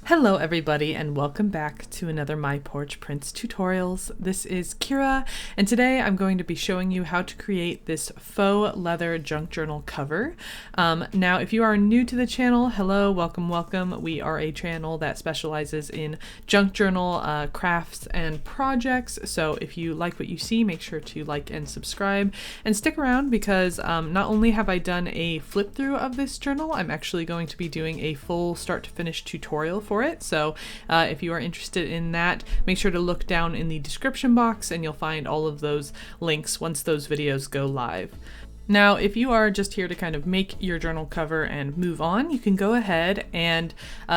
Hello everybody and welcome back to another My Porch Prints tutorials. This is Kyra and today I'm going to be showing you how to create this faux leather junk journal cover. Now if you are new to the channel, hello, welcome. We are a channel that specializes in junk journal crafts and projects, so if you like what you see, make sure to like and subscribe and stick around because not only have I done a flip through of this journal, I'm actually going to be doing a full start to finish tutorial for it. So if you are interested in that, make sure to look down in the description box and you'll find all of those links once those videos go live. Now, if you are just here to kind of make your journal cover and move on, you can go ahead and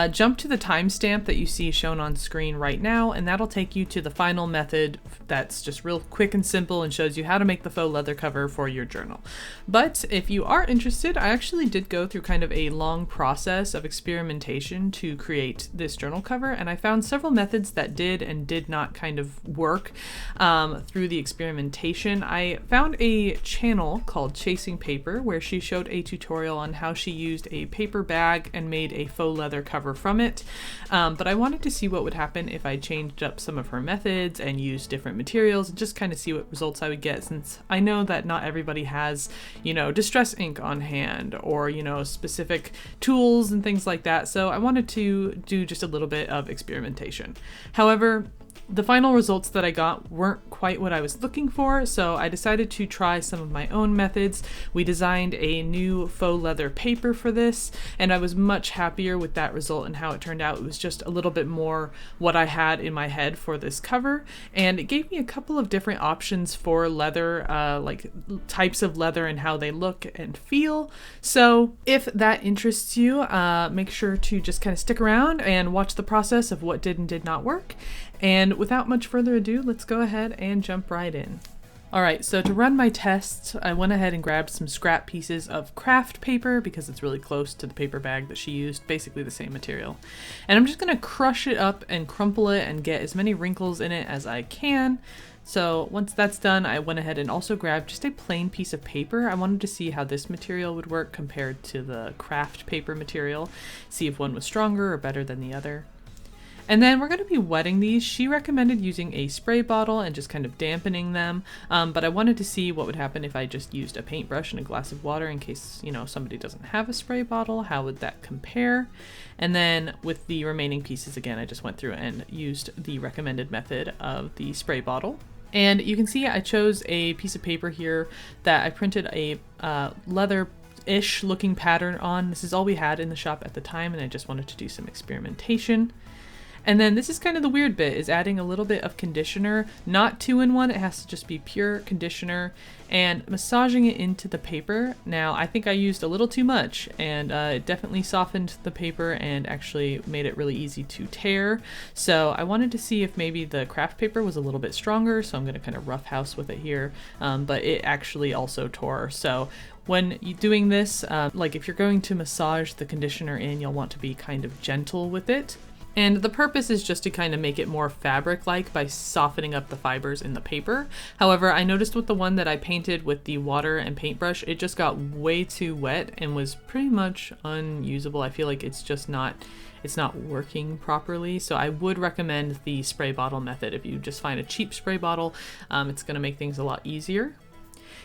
jump to the timestamp that you see shown on screen right now, and that'll take you to the final method that's just real quick and simple and shows you how to make the faux leather cover for your journal. But if you are interested, I actually did go through kind of a long process of experimentation to create this journal cover, and I found several methods that did and did not kind of work through the experimentation. I found a channel called Chasing Paper where she showed a tutorial on how she used a paper bag and made a faux leather cover from it, but I wanted to see what would happen if I changed up some of her methods and used different materials and just kind of see what results I would get, since I know that not everybody has, you know, distress ink on hand or, you know, specific tools and things like that, so I wanted to do just a little bit of experimentation. However, the final results that I got weren't quite what I was looking for, so I decided to try some of my own methods. We designed a new faux leather paper for this, and I was much happier with that result and how it turned out. It was just a little bit more what I had in my head for this cover, and it gave me a couple of different options for leather, like types of leather and how they look and feel. So if that interests you, make sure to just kind of stick around and watch the process of what did and did not work. And without much further ado, let's go ahead and jump right in. Alright, so to run my tests, I went ahead and grabbed some scrap pieces of Kraft paper because it's really close to the paper bag that she used, basically the same material. And I'm just going to crush it up and crumple it and get as many wrinkles in it as I can. So once that's done, I went ahead and also grabbed just a plain piece of paper. I wanted to see how this material would work compared to the Kraft paper material, see if one was stronger or better than the other. And then we're going to be wetting these. She recommended using a spray bottle and just kind of dampening them, but I wanted to see what would happen if I just used a paintbrush and a glass of water in case, you know, somebody doesn't have a spray bottle. How would that compare? And then with the remaining pieces, again, I just went through and used the recommended method of the spray bottle. And you can see I chose a piece of paper here that I printed a leather-ish looking pattern on. This is all we had in the shop at the time, and I just wanted to do some experimentation. And then this is kind of the weird bit, is adding a little bit of conditioner, not 2-in-1, it has to just be pure conditioner, and massaging it into the paper. Now, I think I used a little too much, and it definitely softened the paper and actually made it really easy to tear. So I wanted to see if maybe the Kraft paper was a little bit stronger, so I'm going to kind of roughhouse with it here, but it actually also tore. So when you're doing this, like if you're going to massage the conditioner in, you'll want to be kind of gentle with it. And the purpose is just to kind of make it more fabric-like by softening up the fibers in the paper. However, I noticed with the one that I painted with the water and paintbrush, it just got way too wet and was pretty much unusable. I feel like it's not working properly. So I would recommend the spray bottle method. If you just find a cheap spray bottle, it's going to make things a lot easier.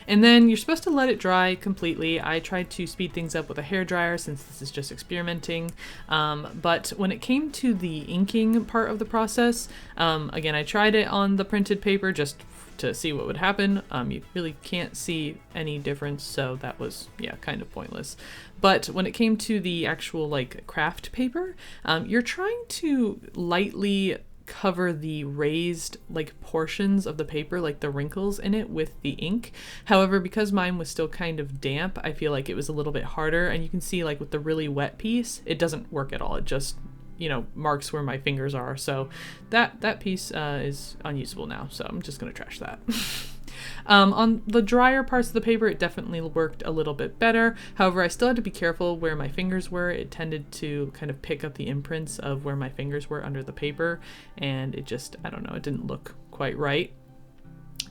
And then you're supposed to let it dry completely. I tried to speed things up with a hairdryer since this is just experimenting. But when it came to the inking part of the process, again, I tried it on the printed paper just to see what would happen. You really can't see any difference, so that was, yeah, kind of pointless. But when it came to the actual like Kraft paper, you're trying to lightly cover the raised like portions of the paper, like the wrinkles in it, with the ink. However, because mine was still kind of damp, I feel like it was a little bit harder, and you can see like with the really wet piece, it doesn't work at all. It just, you know, marks where my fingers are. So that piece is unusable now, so I'm just gonna trash that. On the drier parts of the paper, it definitely worked a little bit better. However, I still had to be careful where my fingers were. It tended to kind of pick up the imprints of where my fingers were under the paper, and it just, I don't know, it didn't look quite right.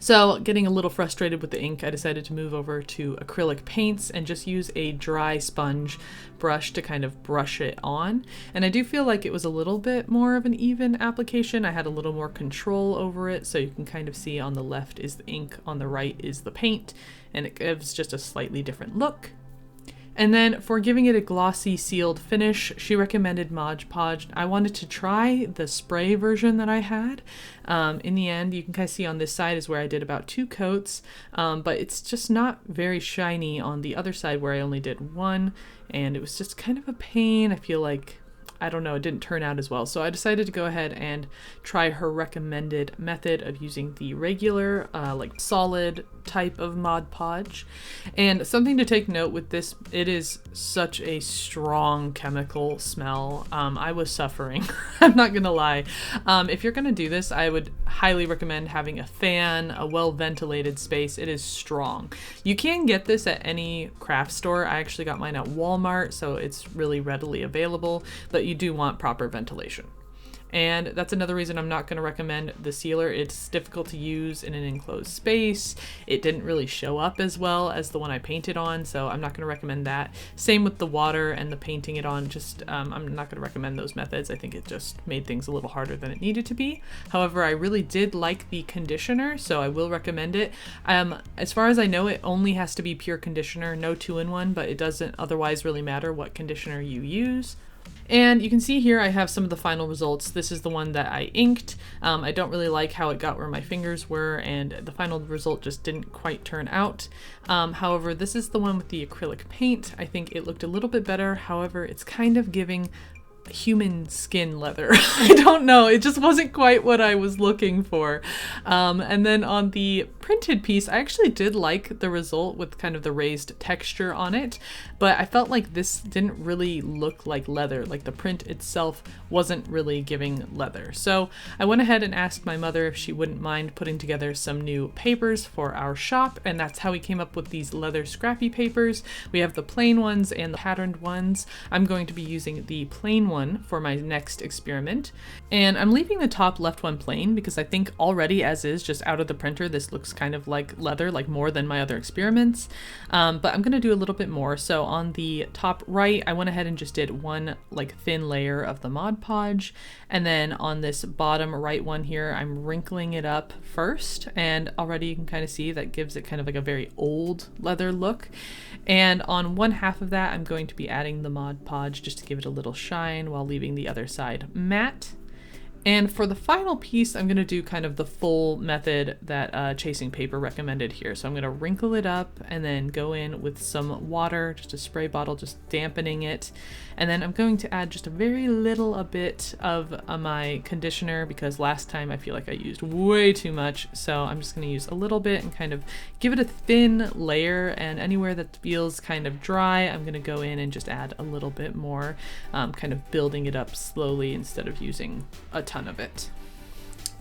So getting a little frustrated with the ink, I decided to move over to acrylic paints and just use a dry sponge brush to kind of brush it on. And I do feel like it was a little bit more of an even application. I had a little more control over it, so you can kind of see on the left is the ink, on the right is the paint, and it gives just a slightly different look. And then for giving it a glossy sealed finish, she recommended Mod Podge. I wanted to try the spray version that I had. In the end, you can kind of see on this side is where I did about 2 coats, but it's just not very shiny on the other side where I only did 1, and it was just kind of a pain. I feel like, I don't know, it didn't turn out as well. So I decided to go ahead and try her recommended method of using the regular, like solid type of Mod Podge. And something to take note with this, it is such a strong chemical smell. I was suffering, I'm not gonna lie. If you're gonna do this, I would highly recommend having a fan, a well-ventilated space. It is strong. You can get this at any craft store. I actually got mine at Walmart, so it's really readily available, but you do want proper ventilation. And that's another reason I'm not going to recommend the sealer. It's difficult to use in an enclosed space. It didn't really show up as well as the one I painted on, so I'm not going to recommend that. Same with the water and the painting it on. Just I'm not going to recommend those methods. I think it just made things a little harder than it needed to be. However, I really did like the conditioner, so I will recommend it. As far as I know, it only has to be pure conditioner, no 2-in-1, but it doesn't otherwise really matter what conditioner you use. And you can see here I have some of the final results. This is the one that I inked. I don't really like how it got where my fingers were, and the final result just didn't quite turn out. However, this is the one with the acrylic paint. I think it looked a little bit better. However, it's kind of giving human skin leather. I don't know, it just wasn't quite what I was looking for. And then on the printed piece, I actually did like the result with kind of the raised texture on it, but I felt like this didn't really look like leather. Like the print itself wasn't really giving leather. So I went ahead and asked my mother if she wouldn't mind putting together some new papers for our shop, and that's how we came up with these leather scrappy papers. We have the plain ones and the patterned ones. I'm going to be using the plain one for my next experiment, and I'm leaving the top left one plain because I think already as is, just out of the printer, this looks kind of like leather, like more than my other experiments. But I'm gonna do a little bit more. So on the top right, I went ahead and just did one like thin layer of the Mod Podge, and then on this bottom right one here, I'm wrinkling it up first, and already you can kind of see that gives it kind of like a very old leather look. And on one half of that, I'm going to be adding the Mod Podge just to give it a little shine while leaving the other side matte. And for the final piece, I'm going to do kind of the full method that Chasing Paper recommended here. So I'm going to wrinkle it up and then go in with some water, just a spray bottle, just dampening it. And then I'm going to add just a very little a bit of my conditioner, because last time I feel like I used way too much. So I'm just going to use a little bit and kind of give it a thin layer, and anywhere that feels kind of dry, I'm going to go in and just add a little bit more, kind of building it up slowly instead of using a ton of it.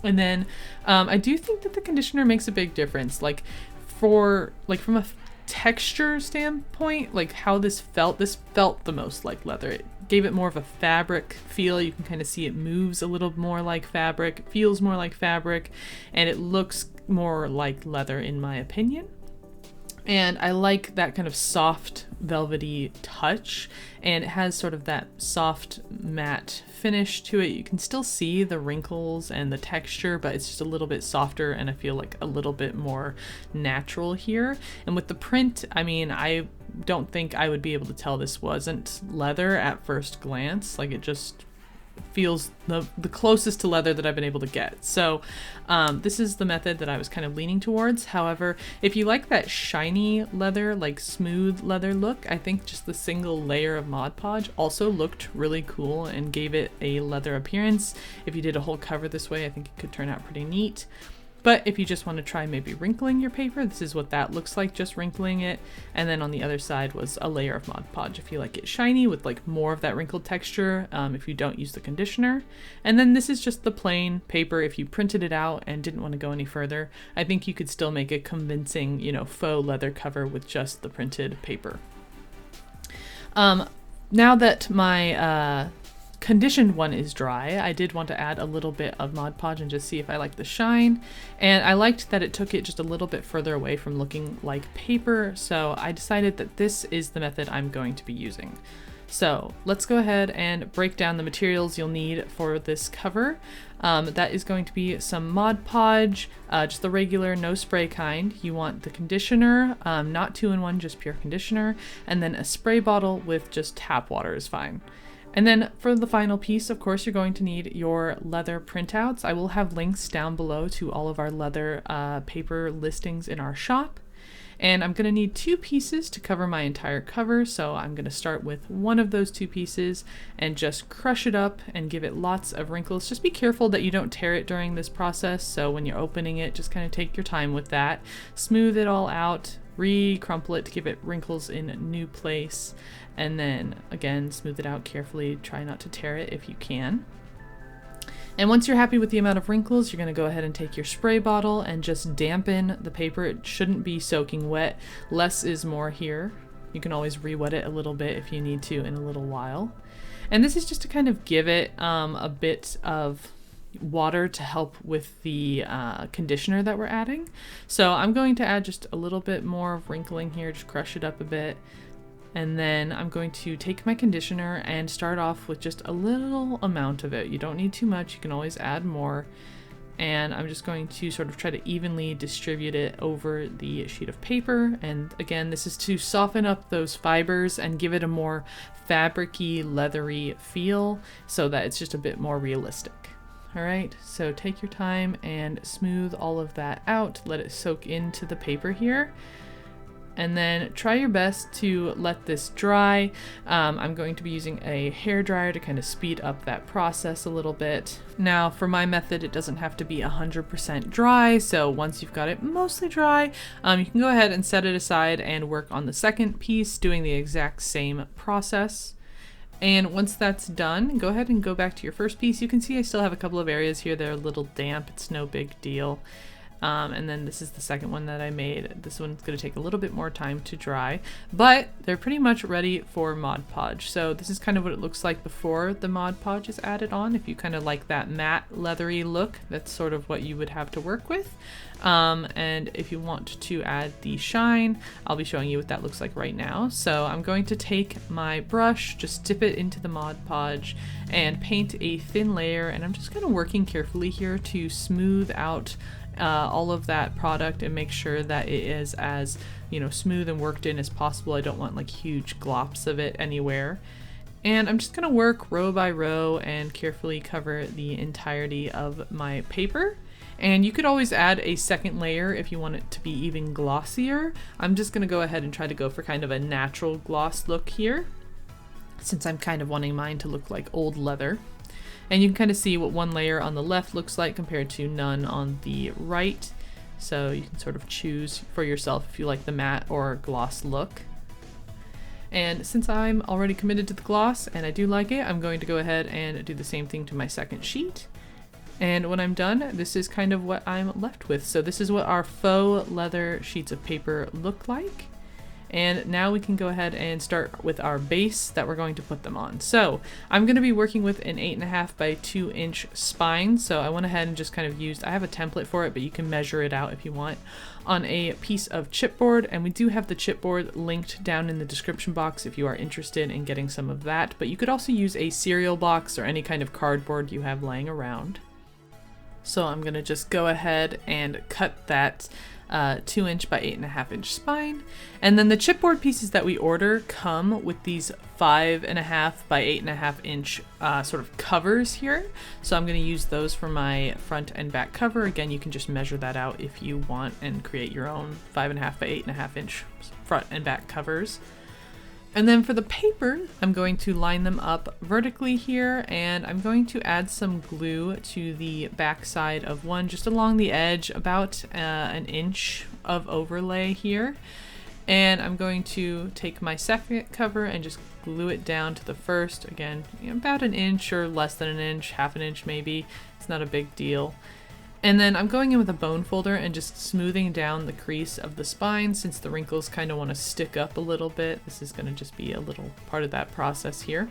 And then I do think that the conditioner makes a big difference. Like from a texture standpoint, like how this felt the most like leather. It gave it more of a fabric feel. You can kind of see it moves a little more like fabric, feels more like fabric, and it looks more like leather in my opinion. And I like that kind of soft velvety touch, and it has sort of that soft matte finish to it. You can still see the wrinkles and the texture, but it's just a little bit softer, and I feel like a little bit more natural here. And with the print, I mean, I don't think I would be able to tell this wasn't leather at first glance. Like, it just feels the closest to leather that I've been able to get. So this is the method that I was kind of leaning towards. However, if you like that shiny leather, like smooth leather look, I think just the single layer of Mod Podge also looked really cool and gave it a leather appearance. If you did a whole cover this way, I think it could turn out pretty neat. But if you just want to try maybe wrinkling your paper, this is what that looks like, just wrinkling it. And then on the other side was a layer of Mod Podge if you like it shiny with like more of that wrinkled texture, if you don't use the conditioner. And then this is just the plain paper. If you printed it out and didn't want to go any further, I think you could still make a convincing, faux leather cover with just the printed paper. Now that my conditioned one is dry, I did want to add a little bit of Mod Podge and just see if I like the shine. And I liked that it took it just a little bit further away from looking like paper, so I decided that this is the method I'm going to be using. So let's go ahead and break down the materials you'll need for this cover. That is going to be some Mod Podge, just the regular no spray kind. You want the conditioner, not 2-in-1, just pure conditioner, and then a spray bottle with just tap water is fine. And then for the final piece, of course, you're going to need your leather printouts. I will have links down below to all of our leather paper listings in our shop. And I'm going to need 2 pieces to cover my entire cover, so I'm going to start with one of those 2 pieces and just crush it up and give it lots of wrinkles. Just be careful that you don't tear it during this process, so when you're opening it, just kind of take your time with that. Smooth it all out, re-crumple it to give it wrinkles in a new place, and then again, smooth it out carefully. Try not to tear it if you can. And once you're happy with the amount of wrinkles, you're going to go ahead and take your spray bottle and just dampen the paper. It shouldn't be soaking wet. Less is more here. You can always re-wet it a little bit if you need to in a little while. And this is just to kind of give it a bit of water to help with the conditioner that we're adding. So I'm going to add just a little bit more of wrinkling here, just crush it up a bit. And then I'm going to take my conditioner and start off with just a little amount of it. You don't need too much, you can always add more. And I'm just going to sort of try to evenly distribute it over the sheet of paper. And again, this is to soften up those fibers and give it a more fabric-y, leathery feel so that it's just a bit more realistic. All right, so take your time and smooth all of that out. Let it soak into the paper here. And then try your best to let this dry. I'm going to be using a hair dryer to kind of speed up that process a little bit. Now for my method, it doesn't have to be 100% dry, so once you've got it mostly dry, you can go ahead and set it aside and work on the second piece, doing the exact same process. And once that's done, go ahead and go back to your first piece. You can see I still have a couple of areas here that are a little damp. It's no big deal. And then this is the second one that I made. This one's going to take a little bit more time to dry, but they're pretty much ready for Mod Podge. So this is kind of what it looks like before the Mod Podge is added on. If you kind of like that matte leathery look, that's sort of what you would have to work with. And if you want to add the shine, I'll be showing you what that looks like right now. So I'm going to take my brush, just dip it into the Mod Podge and paint a thin layer. And I'm just kind of working carefully here to smooth out all of that product and make sure that it is as, you know, smooth and worked in as possible. I don't want like huge glops of it anywhere. And I'm just going to work row by row and carefully cover the entirety of my paper. And you could always add a second layer if you want it to be even glossier. I'm just going to go ahead and try to go for kind of a natural gloss look here, since I'm kind of wanting mine to look like old leather. And you can kind of see what one layer on the left looks like compared to none on the right. So you can sort of choose for yourself if you like the matte or gloss look. And since I'm already committed to the gloss and I do like it, I'm going to go ahead and do the same thing to my second sheet. And when I'm done, this is kind of what I'm left with. So this is what our faux leather sheets of paper look like. And now we can go ahead and start with our base that we're going to put them on. So I'm going to be working with an 8.5 by 2 inch spine. So I went ahead and just kind of used, I have a template for it, but you can measure it out if you want, on a piece of chipboard. And we do have the chipboard linked down in the description box if you are interested in getting some of that. But you could also use a cereal box or any kind of cardboard you have laying around. So I'm going to just go ahead and cut that 2 inch by 8.5 inch spine. And then the chipboard pieces that we order come with these 5.5 by 8.5 inch sort of covers here. So I'm going to use those for my front and back cover. Again, you can just measure that out if you want and create your own 5.5 by 8.5 inch front and back covers. And then for the paper, I'm going to line them up vertically here, and I'm going to add some glue to the back side of one, just along the edge, about an inch of overlay here. And I'm going to take my second cover and just glue it down to the first, again, about an inch or less than an inch, half an inch maybe. It's not a big deal. And then I'm going in with a bone folder and just smoothing down the crease of the spine, since the wrinkles kind of want to stick up a little bit. This is going to just be a little part of that process here.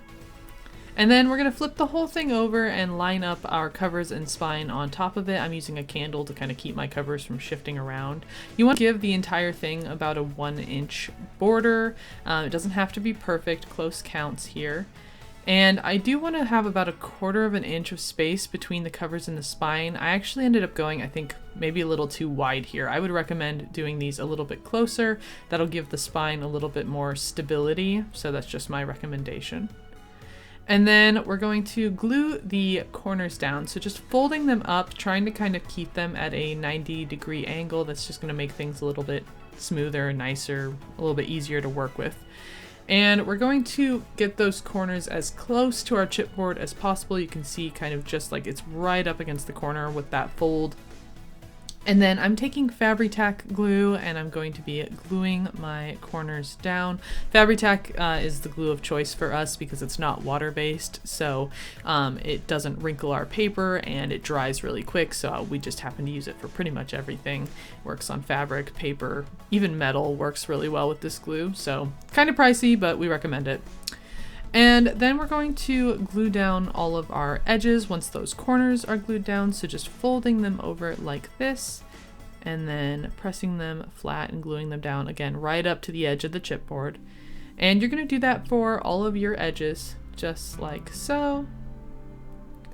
And then we're gonna flip the whole thing over and line up our covers and spine on top of it. I'm using a candle to kind of keep my covers from shifting around. You want to give the entire thing about a 1-inch border. It doesn't have to be perfect, close counts here. And I do want to have about 1/4 of an inch of space between the covers and the spine. I actually ended up going, I think, maybe a little too wide here. I would recommend doing these a little bit closer. That'll give the spine a little bit more stability. So that's just my recommendation. And then we're going to glue the corners down. So just folding them up, trying to kind of keep them at a 90-degree angle. That's just going to make things a little bit smoother, nicer, a little bit easier to work with. And we're going to get those corners as close to our chipboard as possible. You can see kind of just like it's right up against the corner with that fold. And then I'm taking Fabri-Tac glue and I'm going to be gluing my corners down. Fabri-Tac is the glue of choice for us because it's not water-based, so it doesn't wrinkle our paper and it dries really quick, so we just happen to use it for pretty much everything. Works on fabric, paper, even metal works really well with this glue, so kind of pricey, but we recommend it. And then we're going to glue down all of our edges once those corners are glued down. So just folding them over like this and then pressing them flat and gluing them down again right up to the edge of the chipboard. And you're going to do that for all of your edges, just like so.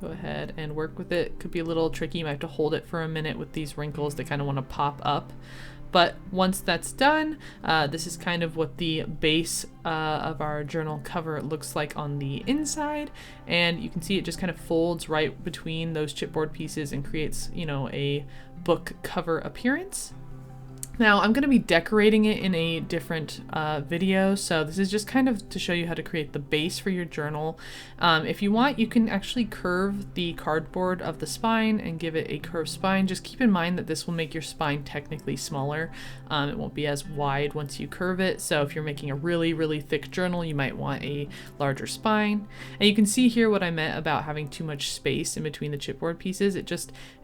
Go ahead and work with it. Could be a little tricky. You might have to hold it for a minute with these wrinkles. They kind of want to pop up. But once that's done, this is kind of what the base of our journal cover looks like on the inside. And you can see it just kind of folds right between those chipboard pieces and creates, you know, a book cover appearance. Now I'm going to be decorating it in a different video, so this is just kind of to show you how to create the base for your journal. If you want, you can actually curve the cardboard of the spine and give it a curved spine. Just keep in mind that this will make your spine technically smaller. It won't be as wide once you curve it, so if you're making a really, really thick journal, you might want a larger spine. And you can see here what I meant about having too much space in between the chipboard pieces.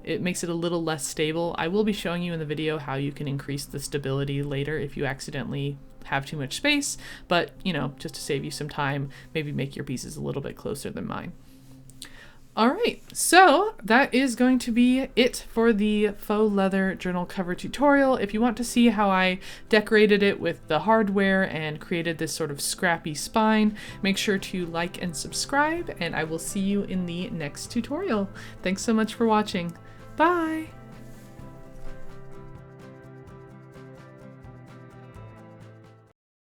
It makes it a little less stable. I will be showing you in the video how you can increase the stability later if you accidentally have too much space, but you know, just to save you some time, maybe make your pieces a little bit closer than mine. All right, so that is going to be it for the faux leather journal cover tutorial. If you want to see how I decorated it with the hardware and created this sort of scrappy spine, make sure to like and subscribe, and I will see you in the next tutorial. Thanks so much for watching. Bye!